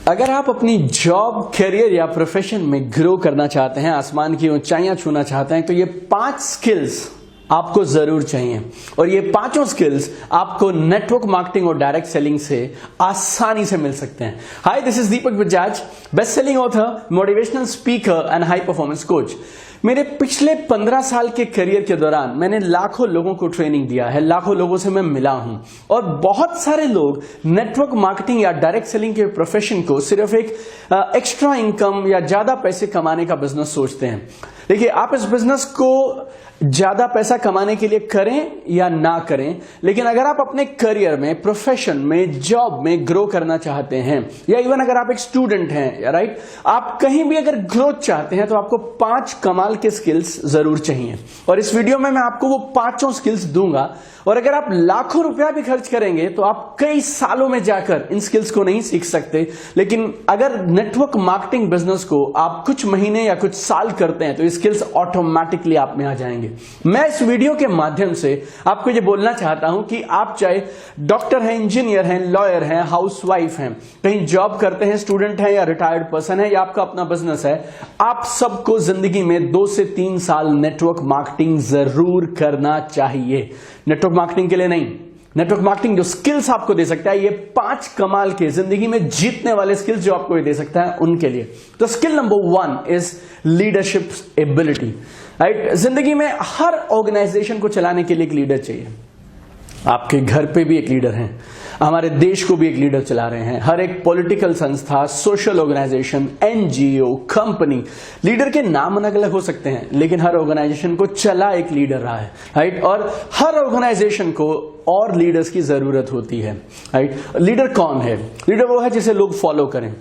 अगर आप अपनी जॉब, करियर या प्रोफेशन में ग्रो करना चाहते हैं, आसमान की ऊंचाइयां छूना चाहते हैं, तो ये 5 स्किल्स आपको जरूर चाहिए। और ये पांचों स्किल्स आपको नेटवर्क मार्केटिंग और डायरेक्ट सेलिंग से आसानी से मिल सकते हैं। Hi, this is Deepak Bajaj, best selling author, motivational speaker and high performance coach. मेरे पिछले 15 साल के करियर के दौरान मैंने लाखों लोगों को ट्रेनिंग दिया है, लाखों लोगों से मैं मिला हूं, और बहुत सारे लोग नेटवर्क मार्केटिंग या डायरेक्ट सेलिंग के प्रोफेशन को सिर्फ एक एक्स्ट्रा इनकम या ज्यादा पैसे कमाने का बिजनेस सोचते हैं। देखिए, आप इस बिजनेस को ज्यादा पैसा कमाने के लिए करें या ना करें, लेकिन अगर आप अपने करियर में, प्रोफेशन में, जॉब में ग्रो करना चाहते हैं, या इवन अगर आप एक स्टूडेंट हैं, राइट, आप कहीं भी अगर ग्रोथ चाहते हैं, तो आपको 5 कमाल के स्किल्स जरूर चाहिए। और इस वीडियो में मैं आपको वो 5 स्किल्स दूंगा। और अगर आप लाखों रुपया भी खर्च करेंगे तो आप कई सालों में जाकर इन स्किल्स को नहीं सीख सकते, लेकिन अगर नेटवर्क मार्केटिंग बिजनेस को आप कुछ महीने या कुछ साल करते हैं तो ये स्किल्स ऑटोमेटिकली आप में आ जाएंगे। मैं इस वीडियो के माध्यम से आपको ये बोलना चाहता हूं कि आप चाहे डॉक्टर हैं, इंजीनियर हैं, लॉयर हैं, हाउसवाइफ हैं, कहीं जॉब करते हैं, स्टूडेंट हैं या रिटायर्ड पर्सन है, या आपका अपना बिजनेस है, आप सबको जिंदगी में 2 से 3 साल नेटवर्क मार्केटिंग जरूर करना चाहिए। नेटवर्क मार्केटिंग के लिए नहीं, नेटवर्क मार्केटिंग जो स्किल्स आपको दे सकता है, ये 5 कमाल के जिंदगी में जीतने वाले स्किल्स जो आपको ये दे सकता है, उनके लिए। तो skill number 1 is leadership ability. Right, जिंदगी में हर ऑर्गेनाइजेशन को चलाने के लिए एक लीडर चाहिए। आपके घर पे भी एक लीडर है, हमारे देश को भी एक लीडर चला रहे हैं। हर एक पॉलिटिकल संस्था, social organisation, NGO, company, leader के नाम अलग अलग हो सकते हैं, लेकिन हर ऑर्गेनाइजेशन को चला एक लीडर रहा है। राइट, और हर ऑर्गेनाइजेशन को और लीडर्स की जरूरत होती है। राइट, लीडर कौन है? लीडर वो है जिसे लोग फॉलो करें।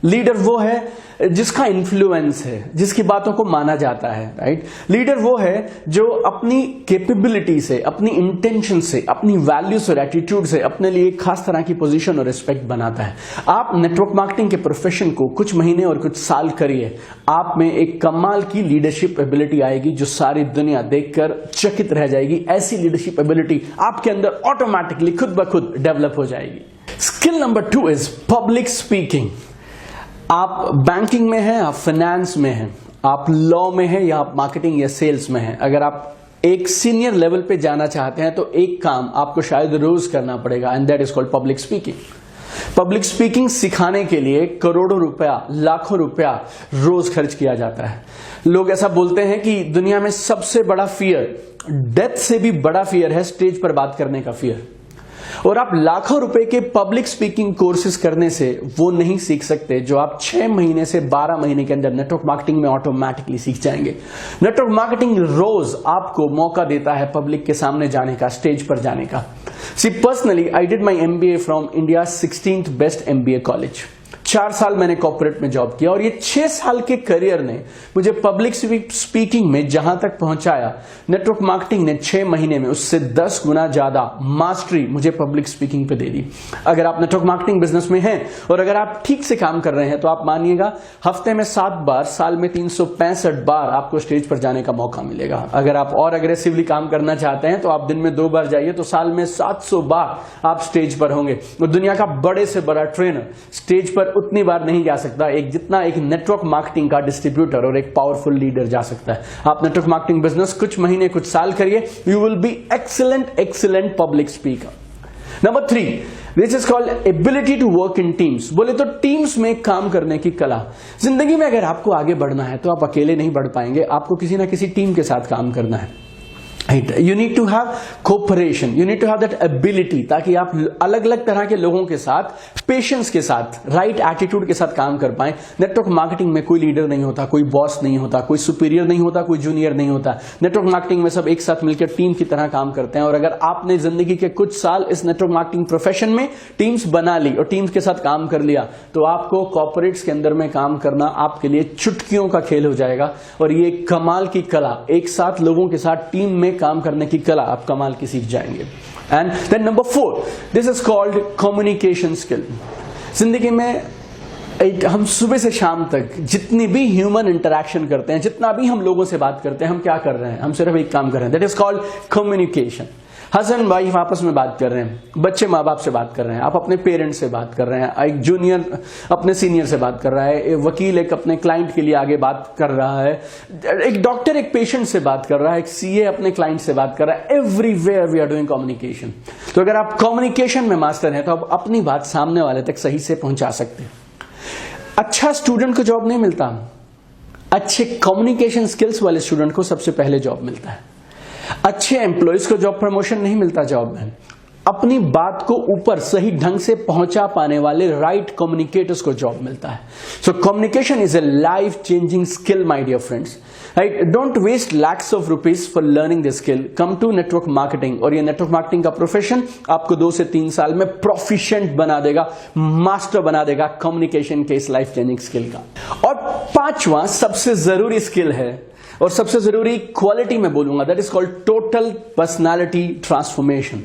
लीडर वो है जिसका इन्फ्लुएंस है, जिसकी बातों को माना जाता है। राइट, लीडर वो है जो अपनी कैपेबिलिटी से, अपनी इंटेंशन से, अपनी वैल्यूज और एटीट्यूड से अपने लिए एक खास तरह की पोजीशन और रिस्पेक्ट बनाता है। आप नेटवर्क मार्केटिंग के प्रोफेशन को कुछ महीने और कुछ साल करिए, आप में एक कमाल की लीडरशिप एबिलिटी आएगी जो सारी दुनिया देखकर चकित रह जाएगी। ऐसी लीडरशिप एबिलिटी आपके अंदर ऑटोमेटिकली खुद ब खुद डेवलप हो जाएगी। Skill number 2 is public speaking. आप बैंकिंग में हैं, आप फाइनेंस में हैं, आप लॉ में हैं, या आप मार्केटिंग या सेल्स में हैं, अगर आप एक सीनियर लेवल पे जाना चाहते हैं तो एक काम आपको शायद रोज करना पड़ेगा, and that is called public speaking. Public speaking सिखाने के लिए करोड़ों रुपया, लाखों रुपया रोज खर्च किया जाता है। लोग ऐसा बोलते हैं कि दुनिया में सबसे बड़ा फियर, डेथ से भी बड़ा फियर है स्टेज पर बात करने का फियर। और आप लाखों रुपए के पब्लिक स्पीकिंग कोर्सेज करने से वो नहीं सीख सकते जो आप 6 महीने से 12 महीने के अंदर नेटवर्क मार्केटिंग में ऑटोमेटिकली सीख जाएंगे। नेटवर्क मार्केटिंग रोज आपको मौका देता है पब्लिक के सामने जाने का, स्टेज पर जाने का। See, personally I did my MBA from India 16th best MBA college. 4 साल मैंने कॉर्पोरेट में जॉब किया, और ये 6 साल के करियर ने मुझे पब्लिक स्पीकिंग में जहां तक पहुंचाया, नेटवर्क मार्केटिंग ने 6 महीने में उससे 10 गुना ज्यादा मास्टरी मुझे पब्लिक स्पीकिंग पे दे दी। अगर आप नेटवर्क मार्केटिंग बिजनेस में हैं और अगर आप ठीक से काम कर रहे हैं तो आप मानिएगा हफ्ते में 7 बार, साल में 365 बार आपको स्टेज पर जाने का मौका मिलेगा। अगर आप और अग्रेसिवली काम करना चाहते हैं तो आप दिन में 2 बार जाइए, तो साल में 700 बार आप स्टेज पर होंगे। और दुनिया का बड़े से बड़ा ट्रेनर स्टेज पर उतनी बार नहीं जा सकता जितना एक नेटवर्क मार्केटिंग का डिस्ट्रीब्यूटर और एक पावरफुल लीडर जा सकता है। आप नेटवर्क मार्केटिंग बिजनेस कुछ महीने, कुछ साल करिए, you will be excellent public speaker. Number 3, this is called ability to work in teams. बोले तो टीम्स में काम करने की कला। जिंदगी में अगर आपको आगे बढ़ना है तो आप अकेले नहीं बढ़ पाएंगे, आपको किसी ना किसी टीम के साथ काम करना है। You need to have cooperation, you need to have that ability, ताकि आप अलग अलग तरह के लोगों के साथ, पेशेंस के साथ, राइट एटीट्यूड के साथ काम कर पाएं। नेटवर्क मार्केटिंग में कोई लीडर नहीं होता, कोई बॉस नहीं होता, कोई सुपीरियर नहीं होता, कोई जूनियर नहीं होता। नेटवर्क मार्केटिंग में सब एक साथ मिलकर टीम की तरह काम करते हैं। और अगर आपने जिंदगी के कुछ साल इस नेटवर्क मार्केटिंग प्रोफेशन में टीम्स बना ली और टीम्स के साथ काम कर लिया, तो आपको कॉर्पोरेट्स के अंदर में काम करना आपके लिए चुटकियों का खेल हो जाएगा। और ये कमाल की कला, एक साथ लोगों के साथ टीम में काम करने की कला आप कमाल की सीख जाएंगे। And then number 4, this is called communication skill. जिंदगी में हम सुबह से शाम तक जितनी भी ह्यूमन इंटरैक्शन करते हैं, जितना भी हम लोगों से बात करते हैं, हम क्या कर रहे हैं? हम सिर्फ एक काम कर रहे हैं, that is called communication. Husband wife आपस में बात कर रहे हैं, बच्चे माँ बाप से बात कर रहे हैं, आप अपने पेरेंट्स से बात कर रहे हैं, एक जूनियर अपने सीनियर से बात कर रहा है, एक वकील एक अपने क्लाइंट के लिए आगे बात कर रहा है, एक डॉक्टर एक पेशेंट से बात कर रहा है, एक सीए अपने क्लाइंट से बात कर रहा है। Everywhere we are doing communication. तो अगर आप कम्युनिकेशन में मास्टर हैं तो आप अपनी बात सामने वाले तक सही से पहुंचा सकते हैं। अच्छा स्टूडेंट को जॉब नहीं मिलता, अच्छे कम्युनिकेशन स्किल्स वाले स्टूडेंट को सबसे पहले जॉब मिलता है। अच्छे एम्प्लॉयज को जॉब प्रमोशन नहीं मिलता जॉब में, अपनी बात को ऊपर सही ढंग से पहुंचा पाने वाले राइट कम्युनिकेटर्स को जॉब मिलता है। So communication is a life changing skill my dear friends, right? Don't waste lakhs of rupees for learning this skill, come to network marketing. और ये नेटवर्क मार्केटिंग का प्रोफेशन आपको 2 से 3 साल में प्रोफिशिएंट बना देगा, मास्टर बना देगा कम्युनिकेशन के इस लाइफ चेंजिंग स्किल का। और 5वां सबसे जरूरी स्किल है और सबसे जरूरी क्वालिटी में बोलूंगा, that is called total personality transformation.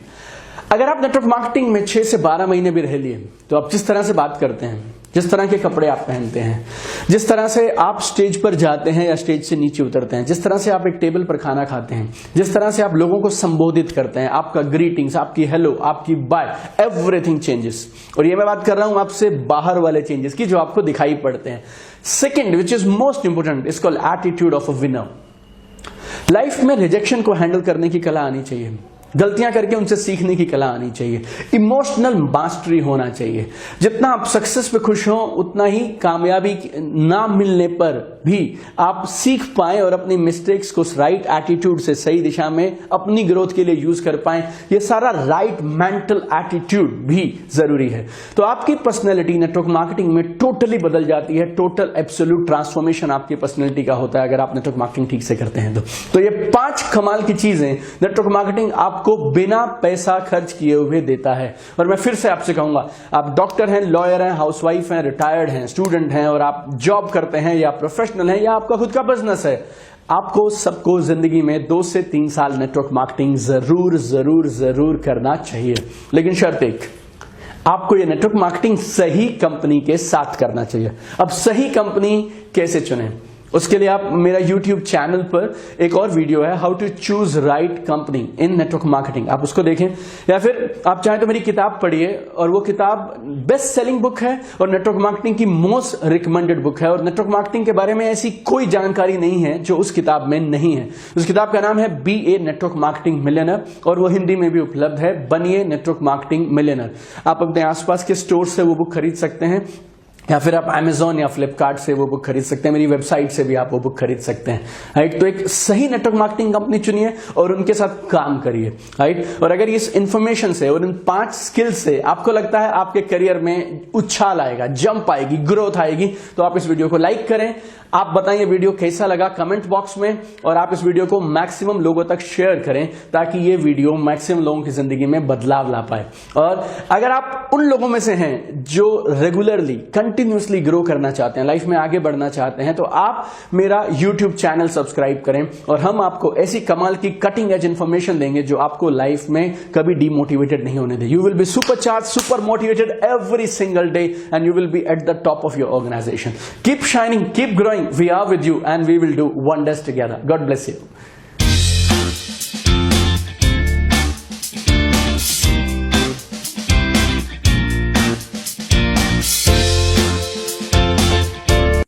अगर आप नेटवर्क मार्केटिंग में 6 से 12 महीने भी रह लिए तो आप जिस तरह से बात करते हैं, जिस तरह के कपड़े आप पहनते हैं, जिस तरह से आप स्टेज पर जाते हैं या स्टेज से नीचे उतरते हैं, जिस तरह से आप एक टेबल पर खाना खाते हैं, जिस तरह से आप लोगों को संबोधित करते हैं, आपका ग्रीटिंग्स, आपकी हेलो, आपकी बाय, एवरीथिंग चेंजेस। और ये मैं बात कर रहा हूं आपसे बाहर वाले चेंजेस की जो आपको दिखाई पड़ते हैं। Second, which is most important, is called attitude of a winner. Life में रिजेक्शन को हैंडल करने की कला आनी चाहिए, गलतियां करके उनसे सीखने की कला आनी चाहिए, इमोशनल मास्टरी होना चाहिए। जितना आप सक्सेस पे खुश हो उतना ही कामयाबी ना मिलने पर भी आप सीख पाएं और अपनी मिस्टेक्स को राइट एटीट्यूड से सही दिशा में अपनी ग्रोथ के लिए यूज कर पाएं। ये सारा राइट मेंटल एटीट्यूड भी जरूरी है। तो आपकी पर्सनैलिटी नेटवर्क मार्केटिंग में टोटली बदल जाती है। टोटल एब्सोल्यूट ट्रांसफॉर्मेशन आपकी पर्सनैलिटी का होता है अगर आप नेटवर्क मार्केटिंग ठीक से करते हैं तो ये 5 कमाल की चीजें नेटवर्क मार्केटिंग आपको बिना पैसा खर्च किए हुए देता है। और मैं फिर से आपसे कहूंगा, आप डॉक्टर हैं, लॉयर हैं, हाउसवाइफ हैं, रिटायर्ड हैं, स्टूडेंट हैं और आप जॉब करते हैं या प्रोफेशनल हैं या आपका खुद का बिजनेस है, आपको सबको जिंदगी में 2 से 3 साल नेटवर्क मार्केटिंग जरूर जरूर जरूर करना चाहिए। लेकिन शर्त एक, आपको ये नेटवर्क मार्केटिंग सही कंपनी के साथ करना चाहिए। अब सही कंपनी कैसे चुनें, उसके लिए आप मेरा YouTube चैनल पर एक और वीडियो है, how to choose right company in network marketing, आप उसको देखें। या फिर आप चाहें तो मेरी किताब पढ़िए, और वो किताब बेस्ट सेलिंग बुक है और नेटवर्क मार्केटिंग की मोस्ट रिकमेंडेड बुक है। और नेटवर्क मार्केटिंग के बारे में ऐसी कोई जानकारी नहीं है जो उस किताब में नहीं है। उस किताब का नाम है B a network marketing millionaire, और वो हिंदी में भी उपलब्ध है, बनिए नेटवर्क मार्केटिंग मिलियनर। आप अपने आसपास के स्टोर से वो बुक खरीद सकते हैं या फिर आप Amazon या फ्लिपकार्ट से वो बुक खरीद सकते हैं, मेरी वेबसाइट से भी आप वो बुक खरीद सकते हैं, राइट? तो एक सही नेटवर्क मार्केटिंग कंपनी चुनिए और उनके साथ काम करिए, राइट? और अगर इस इंफॉर्मेशन से और इन 5 स्किल से आपको लगता है आपके करियर में उछाल आएगा, जंप आएगी, ग्रोथ आएगी, तो आप इस वीडियो को लाइक करें। आप बताइए वीडियो कैसा लगा कमेंट बॉक्स में, और आप इस वीडियो को मैक्सिमम लोगों तक शेयर करें ताकि ये वीडियो मैक्सिमम लोगों की जिंदगी में बदलाव ला पाए। और अगर आप उन लोगों में से हैं जो रेगुलरली कंटिन्यूअसली ग्रो करना चाहते हैं, लाइफ में आगे बढ़ना चाहते हैं, तो आप मेरा YouTube चैनल सब्सक्राइब करें और हम आपको ऐसी कमाल की कटिंग एज इंफॉर्मेशन देंगे जो आपको लाइफ में कभी डीमोटिवेटेड नहीं होने दे। You will be super charge, super motivated every single day and you will be at the top of your organisation. Keep shining, keep growing, we are with you and we will do wonders together. God bless you.